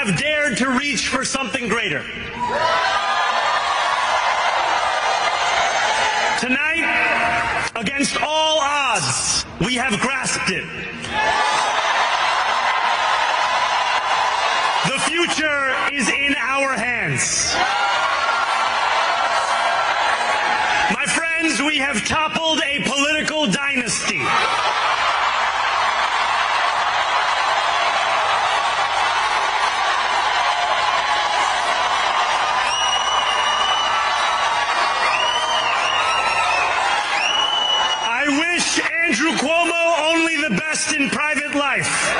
have dared to reach for something greater. Tonight, against all odds, we have grasped it. The future is in our hands. My friends, we have toppled a political dynasty. I wish Andrew Cuomo only the best in private life.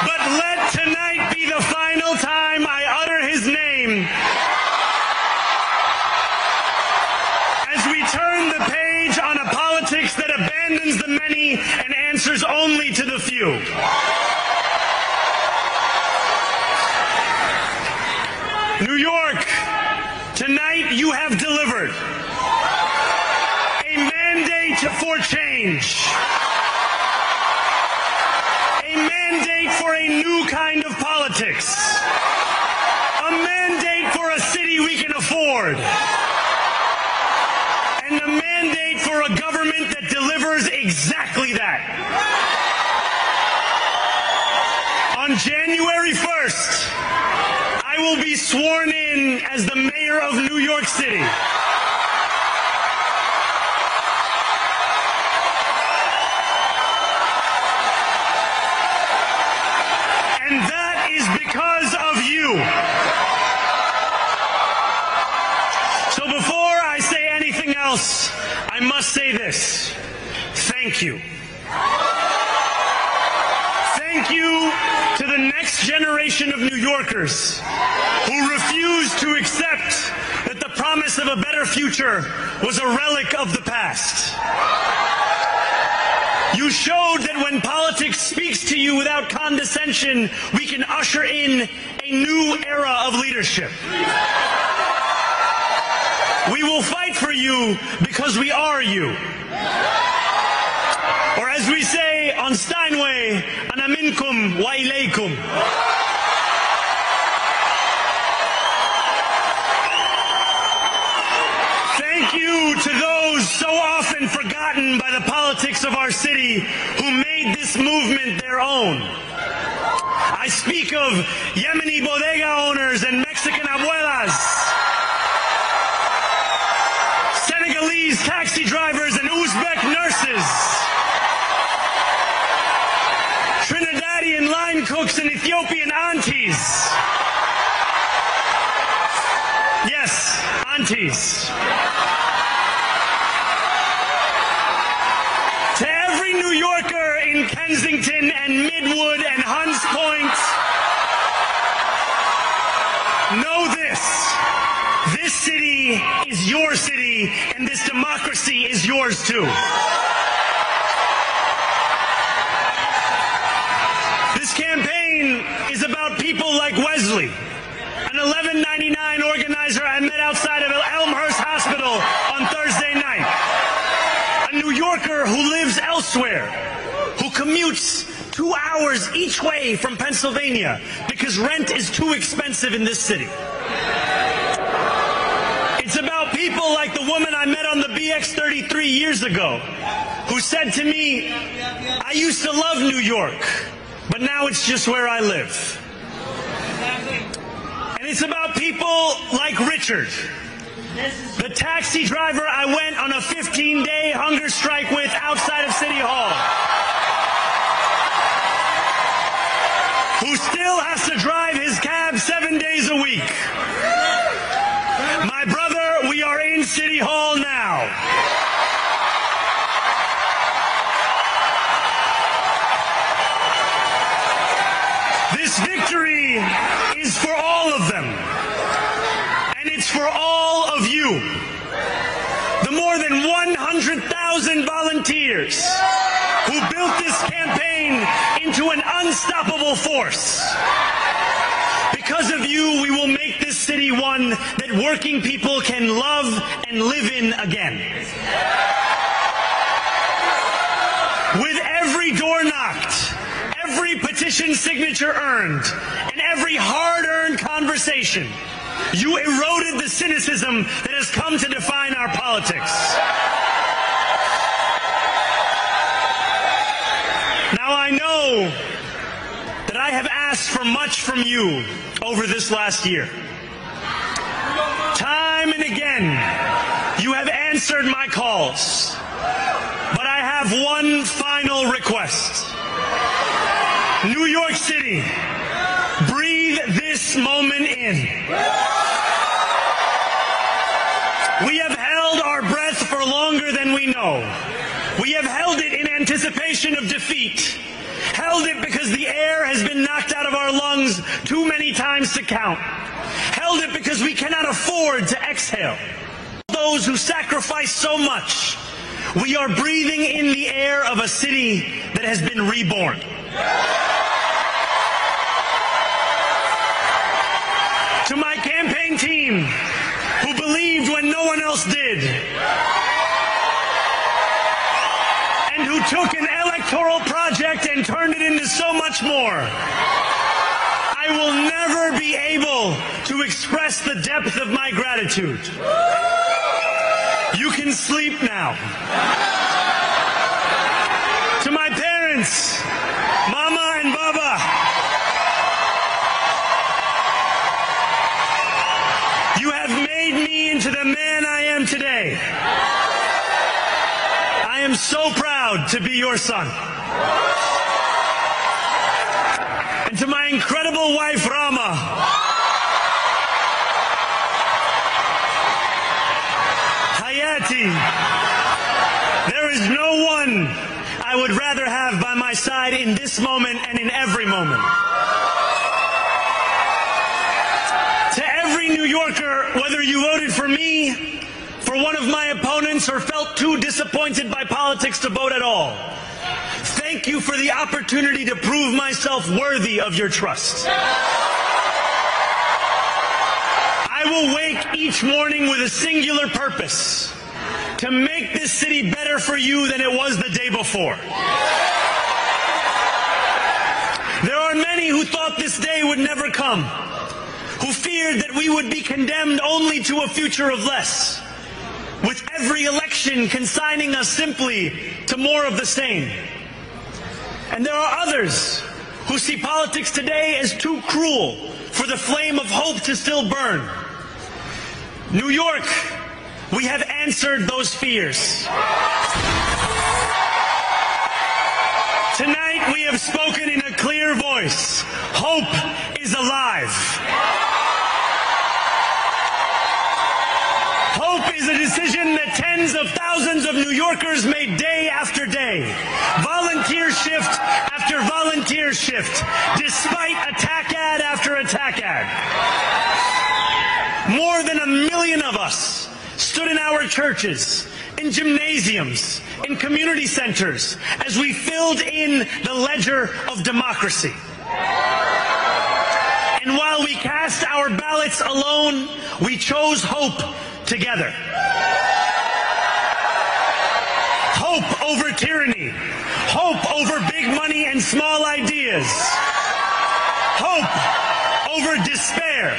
But let tonight be the final time I utter his name as we turn the page on a politics that abandons the many and answers only to the few. New York, tonight you have delivered a mandate for change. A mandate for a new kind of politics. A mandate for a city we can afford. And a mandate for a government that delivers exactly that. On January 1st, I will be sworn in as the mayor of New York City. And that is because of you. So before I say anything else, I must say this. Thank you. Thank you to the next generation of New Yorkers who refuse to accept that the promise of a better future was a relic of the past. You showed that when politics speaks to you without condescension, we can usher in a new era of leadership. We will fight for you because we are you. Or as we say on Steinway, ana minkum wa ilaykum. Thank you to those so often forgotten by the politics of our city who made this movement their own. I speak of Yemeni bodega owners and Mexican abuelas, Senegalese taxi drivers and Uzbek nurses, Trinidadian line cooks and Ethiopian aunties. Yes, aunties. To every New Yorker in Kensington and Midwood and Hunts Point, know this. This city is your city, and this democracy is yours too. This campaign is about people like Wesley, an $11.99 organizer I met outside of Elmhurst Hospital on Thursday night. A New Yorker who lives elsewhere, who commutes 2 hours each way from Pennsylvania because rent is too expensive in this city. It's about people like the woman I met on the BX33 years ago, who said to me, I used to love New York, but now it's just where I live. And it's about people like Richard, the taxi driver I went on a 15-day hunger strike with outside of City Hall, who still has to drive his cab 7 days a week. My brother, we are in City Hall now. This victory is for all of them, and it's for all of you. The more than 100,000 volunteers who built this campaign into an unstoppable force. Because of you, we will make this city one that working people can love and live in again. With every door knocked, every every petition signature earned, and every hard-earned conversation, you eroded the cynicism that has come to define our politics. Now I know that I have asked for much from you over this last year. Time and again, you have answered my calls. But I have one final request. New York City, breathe this moment in. We have held our breath for longer than we know. We have held it in anticipation of defeat. Held it because the air has been knocked out of our lungs too many times to count. Held it because we cannot afford to exhale. Those who sacrifice so much, we are breathing in the air of a city that has been reborn. To my campaign team, who believed when no one else did, and who took an electoral project and turned it into so much more, I will never be able to express the depth of my gratitude. You can sleep now. To my parents, Mama and Baba, you have made me into the man I am today. I am so proud to be your son. And to my incredible wife, Rama, Hayati, there is no one I would rather have by my side in this moment and in every moment. To every New Yorker, whether you voted for me, for one of my opponents, or felt too disappointed by politics to vote at all, thank you for the opportunity to prove myself worthy of your trust. I will wake each morning with a singular purpose: to make this city better for you than it was the day before. There are many who thought this day would never come, who feared that we would be condemned only to a future of less, with every election consigning us simply to more of the same. And there are others who see politics today as too cruel for the flame of hope to still burn. New York, we have answered those fears. Tonight we have spoken in a clear voice. Hope is alive. Hope is a decision that tens of thousands of New Yorkers made day after day, volunteer shift after volunteer shift, despite attack ad after attack ad. More than 1 million of us stood in our churches, in gymnasiums, in community centers, as we filled in the ledger of democracy. And while we cast our ballots alone, we chose hope together. Hope over tyranny. Hope over big money and small ideas. Hope over despair.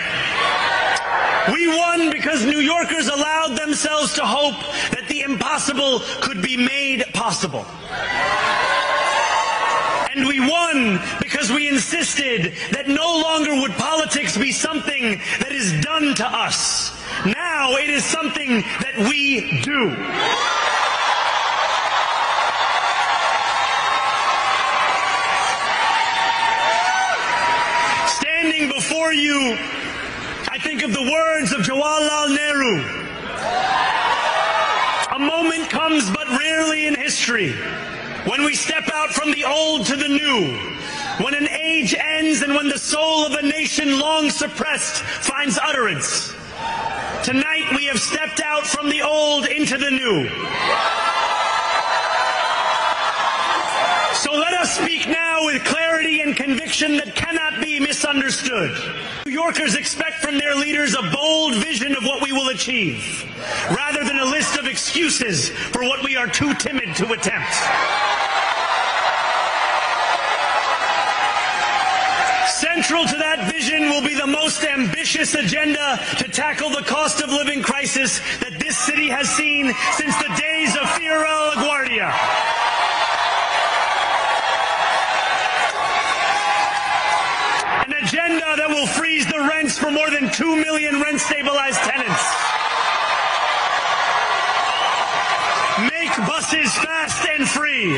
We won because New Yorkers allowed themselves to hope that the impossible could be made possible. And we won because we insisted that no longer would politics be something that is done to us. Now it is something that we do. Standing before you, I think of the words of Jawaharlal Nehru. A moment comes but rarely in history when we step out from the old to the new, when an age ends and when the soul of a nation long suppressed finds utterance. Tonight we have stepped out from the old into the new. So let us speak now with clarity and conviction that cannot be misunderstood. New Yorkers expect from their leaders a bold vision of what we will achieve, rather than a list of excuses for what we are too timid to attempt. Central to that vision will be the most ambitious agenda to tackle the cost of living crisis that this city has seen since the days of Fiorella LaGuardia. An agenda that will freeze the rents for more than 2 million rent-stabilized tenants. Make buses fast and free.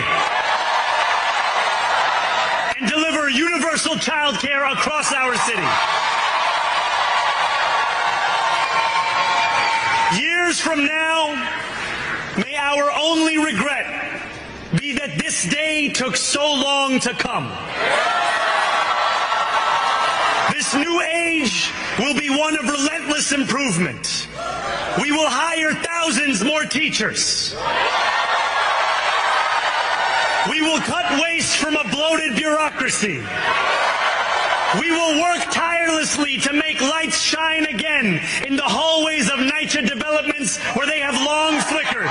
And deliver universal child care across our city. Years from now, may our only regret be that this day took so long to come. This new age will be one of relentless improvement. We will hire thousands more teachers. We will cut waste from a bloated bureaucracy. We will work tirelessly to make lights shine again in the hallways of NYCHA developments where they have long flickered.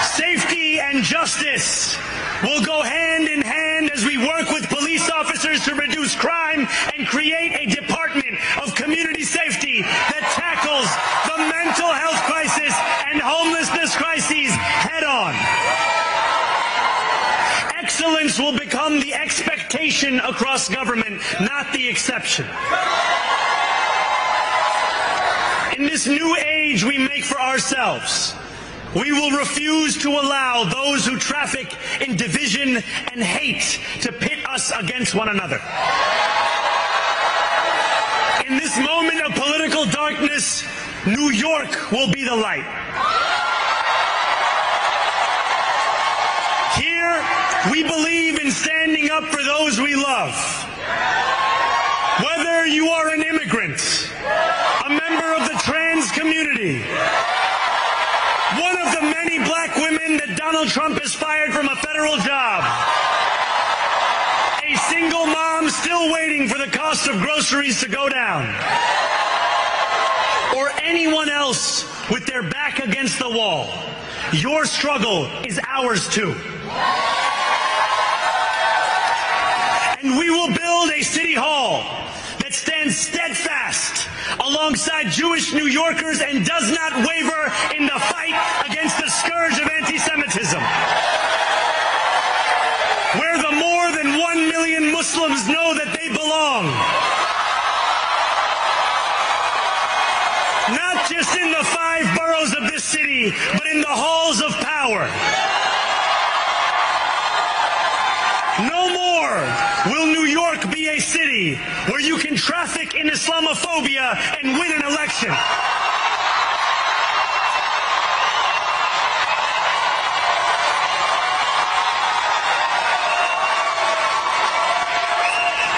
Safety and justice will go hand in hand as we work with police officers to reduce crime and create a department of community safety that tackles the mental health crisis and homelessness crises head on. Excellence will become the expectation across government, not the exception. In this new age we make for ourselves, we will refuse to allow those who traffic in division and hate to pit us against one another. In this moment of political darkness, New York will be the light. Here, we believe in standing up for those we love. Whether you are an immigrant, a member of the trans community, one of the many black women that Donald Trump has fired from a federal job, a single mom still waiting for the cost of groceries to go down, or anyone else with their back against the wall, your struggle is ours too. And we will build a city hall that stands steadfast alongside Jewish New Yorkers and does not waver in the fight against the scourge of anti-Semitism. Where the more than 1 million Muslims know that they belong. Not just in the 5 boroughs of this city, but in the halls of power. No more will New York be a city where you can traffic in Islamophobia and win an election.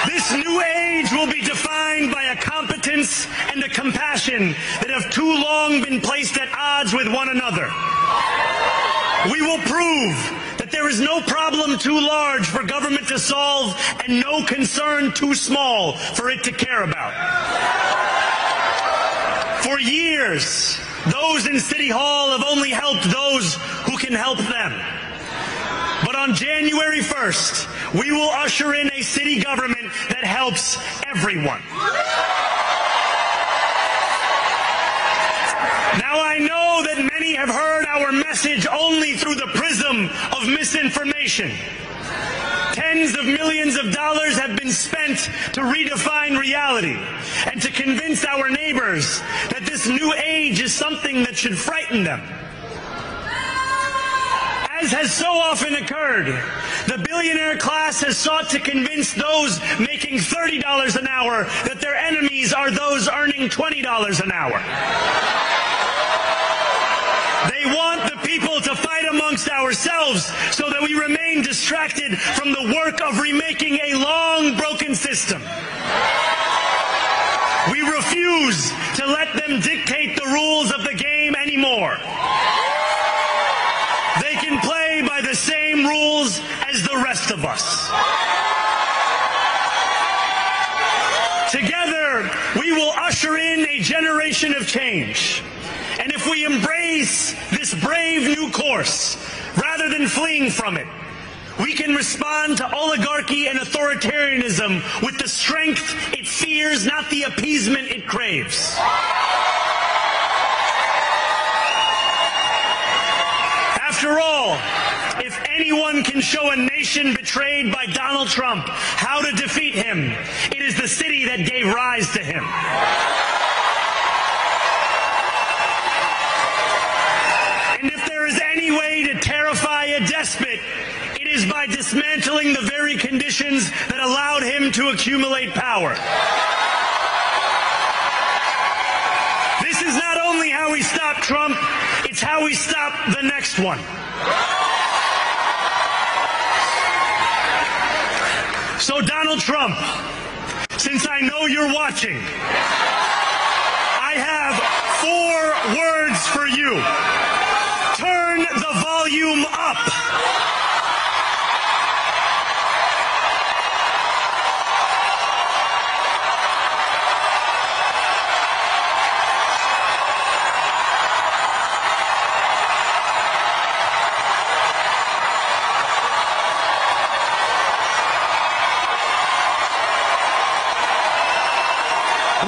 This new age will be defined by a competence and a compassion that have too long been placed at odds with one another. We will prove that there is no problem too large for government to solve and no concern too small for it to care about. For years, those in City Hall have only helped those who can help them. But on January 1st, we will usher in a city government that helps everyone. Now I know that many have heard our message only through the prism of misinformation. Tens of millions of dollars have been spent to redefine reality and to convince our neighbors that this new age is something that should frighten them. As has so often occurred, the billionaire class has sought to convince those making $30 an hour that their enemies are those earning $20 an hour. They want the people to fight amongst ourselves so that we remain distracted from the work of remaking a long broken system. We refuse to let them dictate the rules of the game anymore. They can play by the same rules as the rest of us. Together, we will usher in a generation of change. And if we embrace this brave new course, rather than fleeing from it, we can respond to oligarchy and authoritarianism with the strength it fears, not the appeasement it craves. After all, if anyone can show a nation betrayed by Donald Trump how to defeat him, it is the city that gave rise to him. And if there is any way to terrify a despot, it is by dismantling the very conditions that allowed him to accumulate power. This is not only how we stop Trump, it's how we stop the next one. So Donald Trump, since I know you're watching, I have 4 words for you. Turn the volume up.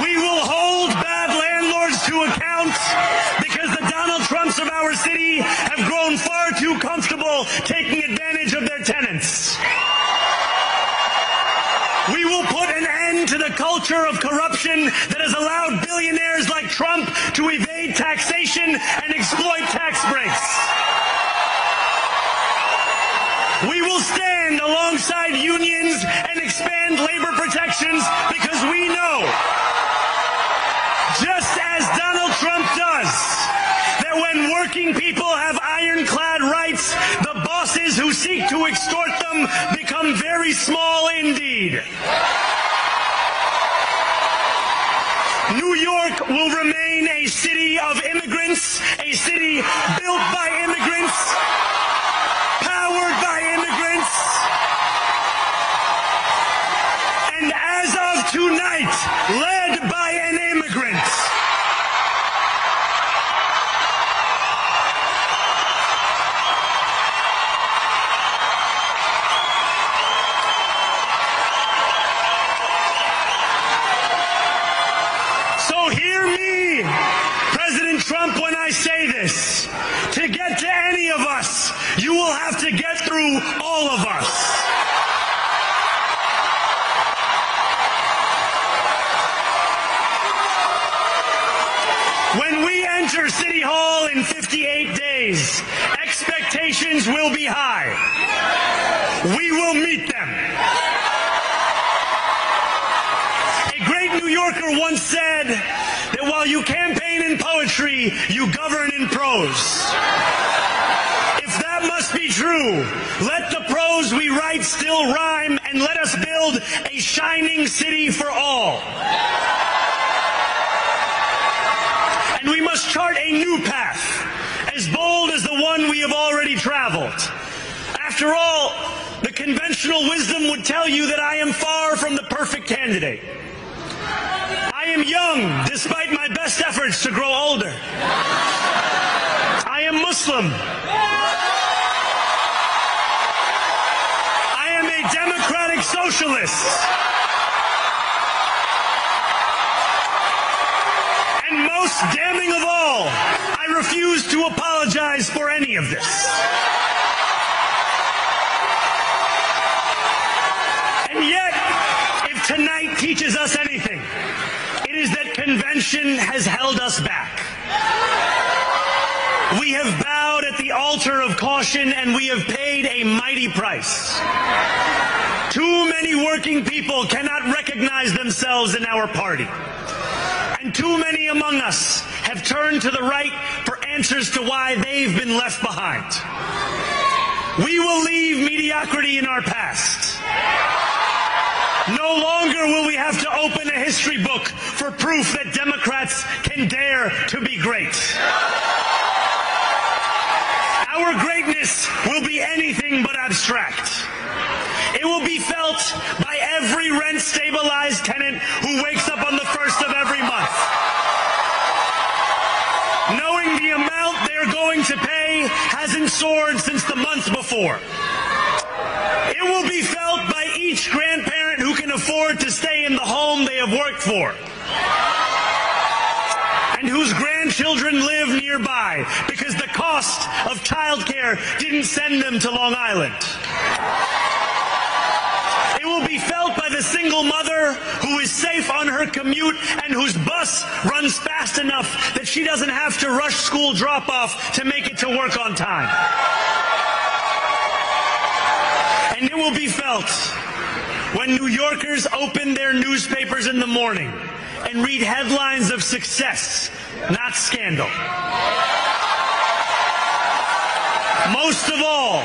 We will hold bad landlords to account because the Donald Trumps of our city have grown far too comfortable taking advantage of their tenants. We will put an end to the culture of corruption that has allowed billionaires like Trump to evade taxation and exploit tax breaks. We will stand alongside unions and expand labor protections because we know, just as Donald Trump does, that when working people have ironclad rights, the bosses who seek to extort them become very small indeed. New York will remain a city of immigrants, a city built by immigrants, powered by immigrants, and as of tonight, led by an immigrant. So hear me, President Trump, when I say this. To get to any of us, you will have to get through all of us. When we enter City Hall in 58 days, expectations will be high. We will meet them. A great New Yorker once said that while you campaign in poetry, you govern in prose. If that must be true, let the prose we write still rhyme, and let us build a shining city for all. And we must chart a new path, as bold as the one we have already traveled. After all, the conventional wisdom would tell you that I am far from the perfect candidate. I am young, despite my best efforts to grow older. I am Muslim. I am a democratic socialist. And most damning of all, I refuse to apologize for any of this. And yet, if tonight teaches us anything, it is that convention has held us back. We have bowed at the altar of caution, and we have paid a mighty price. Too many working people cannot recognize themselves in our party. And too many among us have turned to the right for answers to why they've been left behind. We will leave mediocrity in our past. No longer will we have to open a history book for proof that Democrats can dare to be great. Our greatness will be anything but abstract. It will be felt by every rent-stabilized tenant who wakes up on the first of every month, knowing the amount they're going to pay hasn't soared since the month before. for, and whose grandchildren live nearby because the cost of childcare didn't send them to Long Island. It will be felt by the single mother who is safe on her commute and whose bus runs fast enough that she doesn't have to rush school drop-off to make it to work on time. And it will be felt when New Yorkers open their newspapers in the morning and read headlines of success, not scandal. Most of all,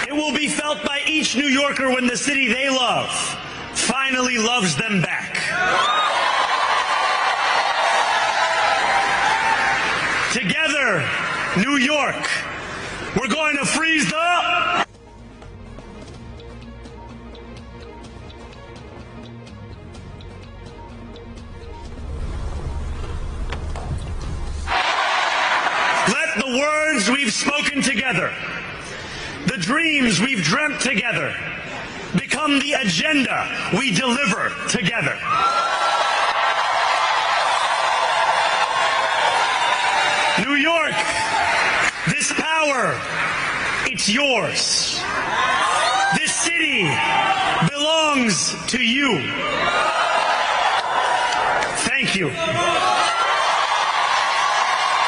it will be felt by each New Yorker when the city they love finally loves them back. Together, New York, we're going to freeze the... Let the words we've spoken together, the dreams we've dreamt together, become the agenda we deliver together. New York, this power, it's yours. This city belongs to you. Thank you.